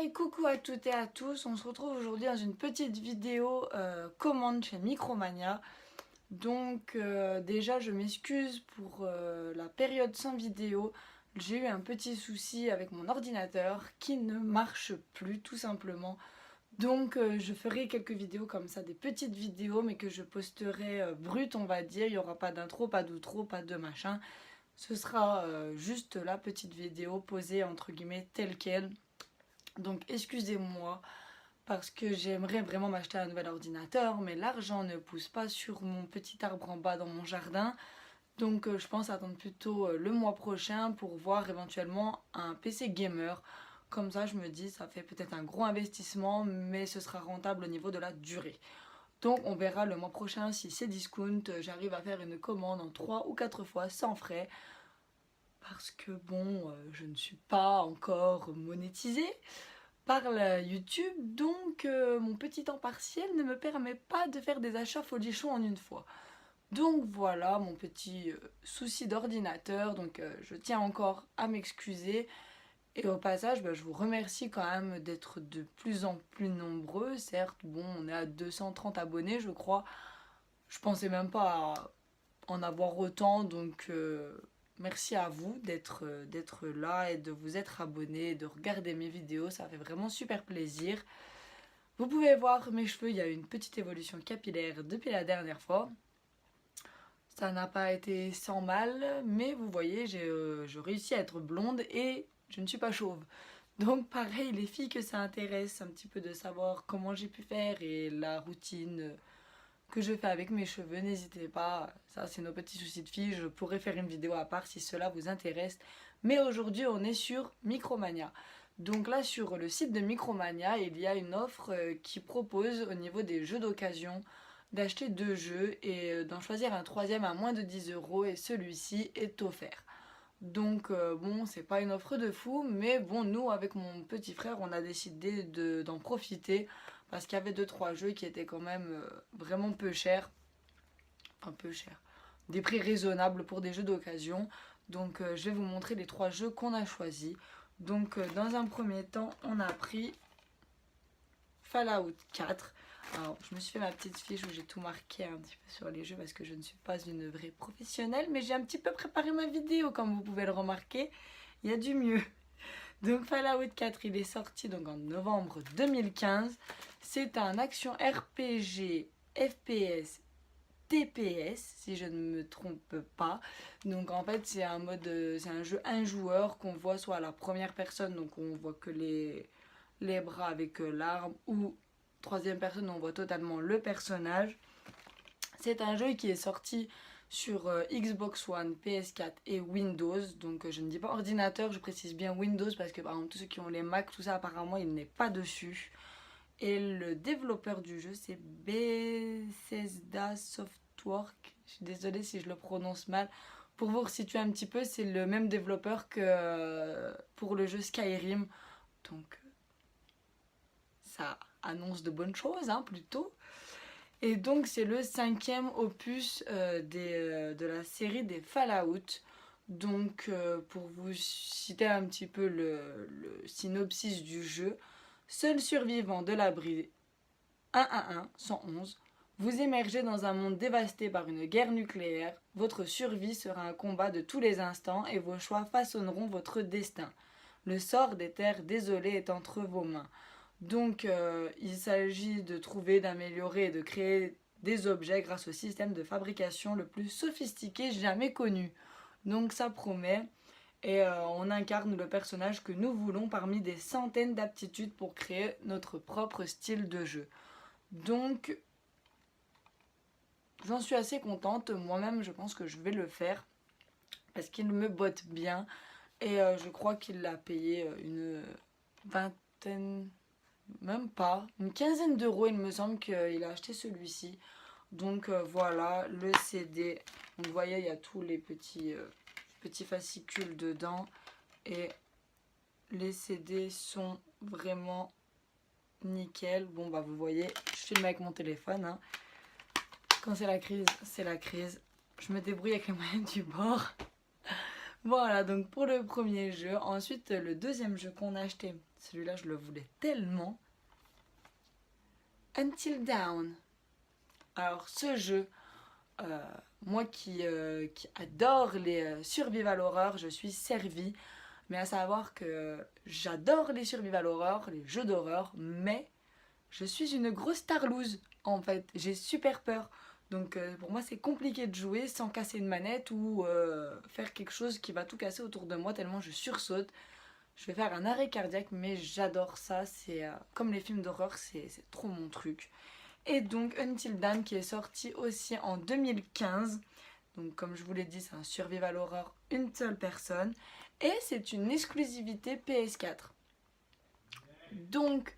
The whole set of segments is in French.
Hey, coucou à toutes et à tous, on se retrouve aujourd'hui dans une petite vidéo commande chez Micromania. Donc déjà je m'excuse pour la période sans vidéo, j'ai eu un petit souci avec mon ordinateur qui ne marche plus tout simplement. Donc je ferai quelques vidéos comme ça, des petites vidéos mais que je posterai brutes on va dire, il n'y aura pas d'intro, pas d'outro, pas de machin. Ce sera juste la petite vidéo posée entre guillemets telle quelle. Donc excusez-moi parce que j'aimerais vraiment m'acheter un nouvel ordinateur, mais l'argent ne pousse pas sur mon petit arbre en bas dans mon jardin. Donc je pense attendre plutôt le mois prochain pour voir éventuellement un PC gamer. Comme ça je me dis ça fait peut-être un gros investissement, mais ce sera rentable au niveau de la durée. Donc on verra le mois prochain si c'est discount, j'arrive à faire une commande en 3 ou 4 fois sans frais. Parce que bon, je ne suis pas encore monétisée par la YouTube, donc mon petit temps partiel ne me permet pas de faire des achats folichons en une fois. Donc voilà mon petit souci d'ordinateur, donc je tiens encore à m'excuser. Et au passage, je vous remercie quand même d'être de plus en plus nombreux. Certes, bon, on est à 230 abonnés, je crois. Je pensais même pas en avoir autant, donc merci à vous d'être là et de vous être abonné et de regarder mes vidéos, ça fait vraiment super plaisir. Vous pouvez voir mes cheveux, il y a une petite évolution capillaire depuis la dernière fois. Ça n'a pas été sans mal, mais vous voyez, je réussis à être blonde et je ne suis pas chauve. Donc pareil, les filles que ça intéresse un petit peu de savoir comment j'ai pu faire et la routine que je fais avec mes cheveux, n'hésitez pas, ça c'est nos petits soucis de filles, je pourrais faire une vidéo à part si cela vous intéresse. Mais aujourd'hui on est sur Micromania. Donc là sur le site de Micromania, il y a une offre qui propose au niveau des jeux d'occasion d'acheter 2 jeux et d'en choisir un troisième à moins de 10 euros et celui-ci est offert. Donc bon, c'est pas une offre de fou, mais bon, nous avec mon petit frère, on a décidé d'en profiter parce qu'il y avait 2-3 jeux qui étaient quand même vraiment peu chers. Enfin peu chers. Des prix raisonnables pour des jeux d'occasion. Donc je vais vous montrer les 3 jeux qu'on a choisis. Donc dans un premier temps, on a pris Fallout 4. Alors, je me suis fait ma petite fiche où j'ai tout marqué un petit peu sur les jeux parce que je ne suis pas une vraie professionnelle, mais j'ai un petit peu préparé ma vidéo, comme vous pouvez le remarquer. Il y a du mieux. Donc Fallout 4, il est sorti donc en novembre 2015. C'est un action RPG, FPS, TPS, si je ne me trompe pas. Donc en fait, c'est un jeu un joueur qu'on voit soit à la première personne, donc on voit que les bras avec l'arme, ou troisième personne, on voit totalement le personnage. C'est un jeu qui est sorti sur Xbox One, PS4 et Windows. Donc je ne dis pas ordinateur, je précise bien Windows parce que par exemple tous ceux qui ont les Mac, tout ça apparemment il n'est pas dessus. Et le développeur du jeu c'est Bethesda Softworks. Je suis désolée si je le prononce mal. Pour vous resituer un petit peu, c'est le même développeur que pour le jeu Skyrim. Donc ça annonce de bonnes choses hein, plutôt. Et donc c'est le 5e opus de la série des Fallout. Donc pour vous citer un petit peu le synopsis du jeu, seul survivant de l'abri 111, vous émergez dans un monde dévasté par une guerre nucléaire, votre survie sera un combat de tous les instants et vos choix façonneront votre destin. Le sort des terres désolées est entre vos mains. Donc il s'agit de trouver, d'améliorer et de créer des objets grâce au système de fabrication le plus sophistiqué jamais connu. Donc ça promet. Et on incarne le personnage que nous voulons parmi des centaines d'aptitudes pour créer notre propre style de jeu. Donc j'en suis assez contente. Moi-même je pense que je vais le faire parce qu'il me botte bien. Et je crois qu'il l'a payé une vingtaine... Même pas, une quinzaine d'euros il me semble qu'il a acheté celui-ci. Donc voilà, le CD. Donc vous voyez, il y a tous les petits fascicules dedans. Et les CD sont vraiment nickel. Bon bah vous voyez, je filme avec mon téléphone. Hein. Quand c'est la crise, c'est la crise. Je me débrouille avec les moyens du bord. Voilà, donc pour le premier jeu. Ensuite, le deuxième jeu qu'on a acheté, celui-là, je le voulais tellement. Until Dawn. Alors, ce jeu, euh, moi qui adore les survival horror, je suis servie. Mais à savoir que j'adore les survival horror, les jeux d'horreur, mais je suis une grosse tarlouse en fait. J'ai super peur. Donc pour moi c'est compliqué de jouer sans casser une manette ou faire quelque chose qui va tout casser autour de moi tellement je sursaute. Je vais faire un arrêt cardiaque mais j'adore ça. C'est comme les films d'horreur, c'est trop mon truc. Et donc Until Dawn qui est sorti aussi en 2015. Donc comme je vous l'ai dit c'est un survival horror une seule personne. Et c'est une exclusivité PS4. Donc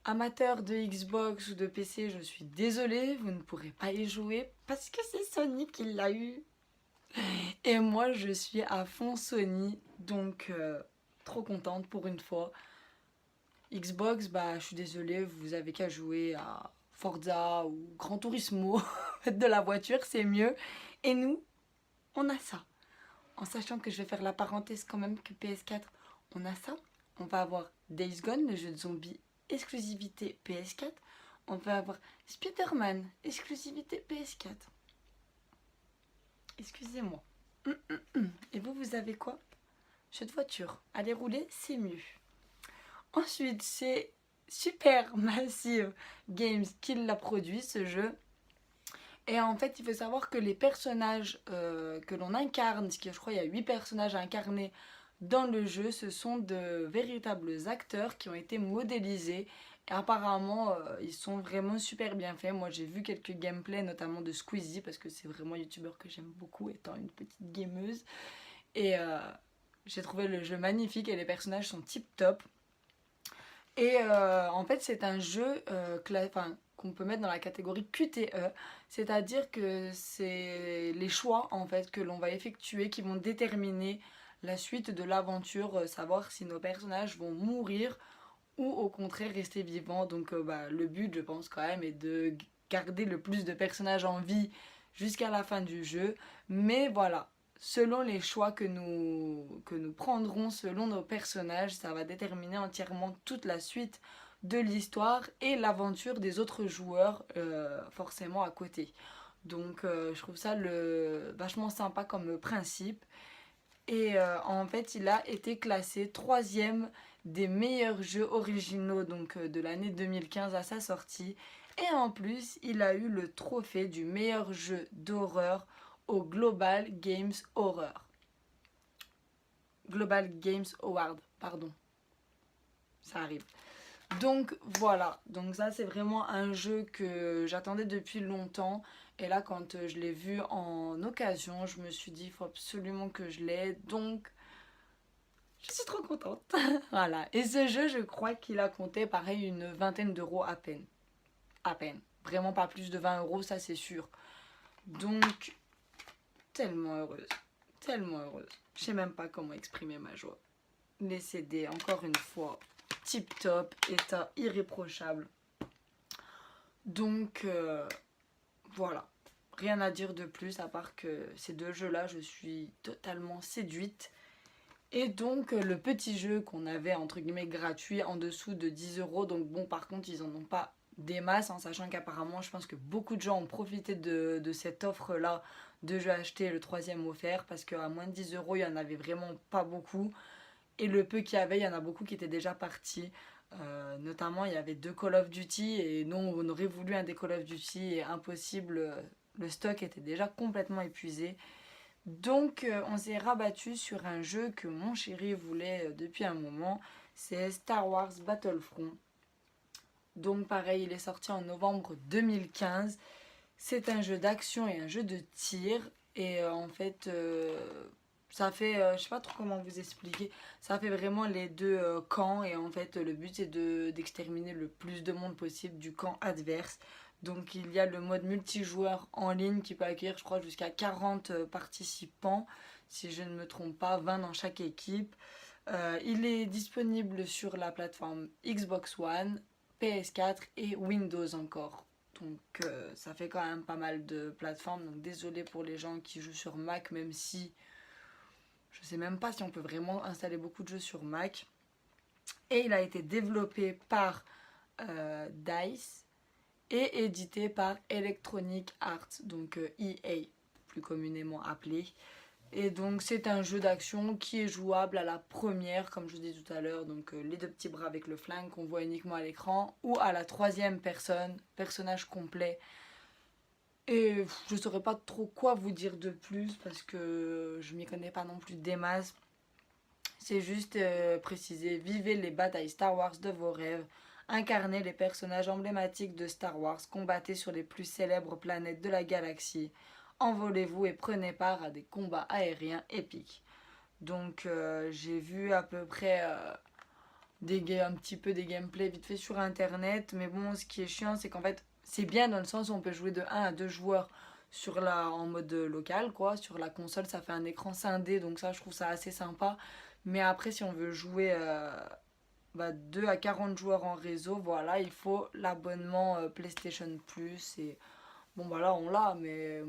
amateurs de Xbox ou de PC, je suis désolée, vous ne pourrez pas y jouer parce que c'est Sony qui l'a eu. Et moi, je suis à fond Sony, donc trop contente pour une fois. Xbox, bah, je suis désolée, vous avez qu'à jouer à Forza ou Gran Turismo. Faites de la voiture, c'est mieux. Et nous, on a ça. En sachant que je vais faire la parenthèse quand même que PS4, on a ça. On va avoir Days Gone, le jeu de zombies, exclusivité PS4. On va avoir Spider-Man, exclusivité PS4. Excusez-moi. Et vous, vous avez quoi? Jeu de voiture. Aller rouler, c'est mieux. Ensuite, c'est Supermassive Games qui l'a produit, ce jeu. Et en fait, il faut savoir que les personnages que l'on incarne, parce que je crois qu'il y a 8 personnages à incarner dans le jeu, ce sont de véritables acteurs qui ont été modélisés. Et apparemment, ils sont vraiment super bien faits. Moi, j'ai vu quelques gameplays, notamment de Squeezie, parce que c'est vraiment un youtubeur que j'aime beaucoup, étant une petite gameuse. Et j'ai trouvé le jeu magnifique et les personnages sont tip top. Et en fait, c'est un jeu qu'on peut mettre dans la catégorie QTE, c'est-à-dire que c'est les choix en fait que l'on va effectuer qui vont déterminer la suite de l'aventure, savoir si nos personnages vont mourir ou au contraire rester vivants. Donc bah, le but, je pense quand même, est de garder le plus de personnages en vie jusqu'à la fin du jeu. Mais voilà, selon les choix que nous prendrons, selon nos personnages, ça va déterminer entièrement toute la suite de l'histoire et l'aventure des autres joueurs forcément à côté. Donc je trouve ça vachement sympa comme principe. Et en fait, il a été classé troisième des meilleurs jeux originaux donc, de l'année 2015 à sa sortie. Et en plus, il a eu le trophée du meilleur jeu d'horreur au Global Games Horror. Global Games Award, pardon. Ça arrive. Donc voilà, donc ça c'est vraiment un jeu que j'attendais depuis longtemps. Et là quand je l'ai vu en occasion, je me suis dit il faut absolument que je l'aie. Donc je suis trop contente. Voilà. Et ce jeu, je crois qu'il a compté pareil une vingtaine d'euros à peine. À peine. Vraiment pas plus de 20 euros, ça c'est sûr. Donc, tellement heureuse. Tellement heureuse. Je sais même pas comment exprimer ma joie. Les CD, encore une fois, tip top, état irréprochable. Donc, voilà. Rien à dire de plus à part que ces deux jeux-là, je suis totalement séduite. Et donc le petit jeu qu'on avait entre guillemets gratuit en dessous de 10 euros. Donc bon, par contre ils en ont pas des masses, en sachant qu'apparemment je pense que beaucoup de gens ont profité de cette offre là de jeux achetés le troisième offert, parce qu'à moins de 10 euros il y en avait vraiment pas beaucoup. Et le peu qu'il y avait, il y en a beaucoup qui étaient déjà partis. Notamment il y avait deux Call of Duty et nous on aurait voulu un des Call of Duty et impossible, le stock était déjà complètement épuisé. Donc on s'est rabattu sur un jeu que mon chéri voulait depuis un moment, c'est Star Wars Battlefront. Donc pareil, il est sorti en novembre 2015. C'est un jeu d'action et un jeu de tir. Et en fait, ça fait, je sais pas trop comment vous expliquer, ça fait vraiment les deux camps. Et en fait, le but c'est d'exterminer le plus de monde possible du camp adverse. Donc il y a le mode multijoueur en ligne qui peut accueillir, je crois, jusqu'à 40 participants, si je ne me trompe pas, 20 dans chaque équipe. Il est disponible sur la plateforme Xbox One, PS4 et Windows encore. Donc ça fait quand même pas mal de plateformes. Donc désolé pour les gens qui jouent sur Mac, même si Je sais même pas si on peut vraiment installer beaucoup de jeux sur Mac. Et il a été développé par DICE et édité par Electronic Arts, donc EA, plus communément appelé. Et donc c'est un jeu d'action qui est jouable à la première, comme je vous disais tout à l'heure, donc les deux petits bras avec le flingue qu'on voit uniquement à l'écran, ou à la troisième personne, personnage complet. Et je ne saurais pas trop quoi vous dire de plus parce que je m'y connais pas non plus des masses. C'est juste préciser, vivez les batailles Star Wars de vos rêves, incarnez les personnages emblématiques de Star Wars, combattez sur les plus célèbres planètes de la galaxie, envolez-vous et prenez part à des combats aériens épiques. Donc j'ai vu à peu près un petit peu des gameplays vite fait sur internet, mais bon, ce qui est chiant, c'est qu'en fait, c'est bien dans le sens où on peut jouer de 1 à 2 joueurs en mode local, quoi. Sur la console, ça fait un écran scindé, donc ça, je trouve ça assez sympa. Mais après, si on veut jouer 2 à 40 joueurs en réseau, voilà, il faut l'abonnement PlayStation Plus. Et bon, voilà, on l'a, mais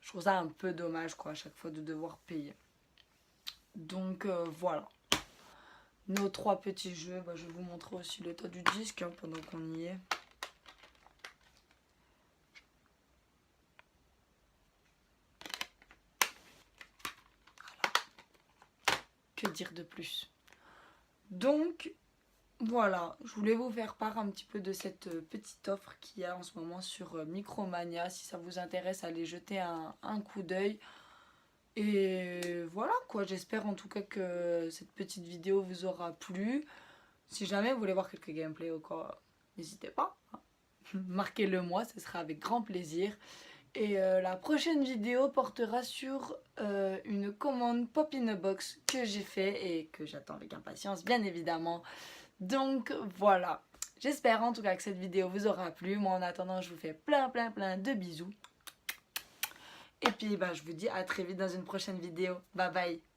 je trouve ça un peu dommage, quoi, à chaque fois de devoir payer. Donc voilà. Nos 3 petits jeux, je vais vous montrer aussi l'état du disque pendant qu'on y est. Voilà. Que dire de plus? Donc voilà, je voulais vous faire part un petit peu de cette petite offre qu'il y a en ce moment sur Micromania. Si ça vous intéresse, allez jeter un coup d'œil. Et voilà quoi, j'espère en tout cas que cette petite vidéo vous aura plu. Si jamais vous voulez voir quelques gameplays ou quoi, n'hésitez pas. Marquez-le moi, ce sera avec grand plaisir. Et la prochaine vidéo portera sur une commande Pop in a Box que j'ai fait et que j'attends avec impatience, bien évidemment. Donc voilà, j'espère en tout cas que cette vidéo vous aura plu. Moi en attendant, je vous fais plein de bisous. Et puis je vous dis à très vite dans une prochaine vidéo. Bye bye.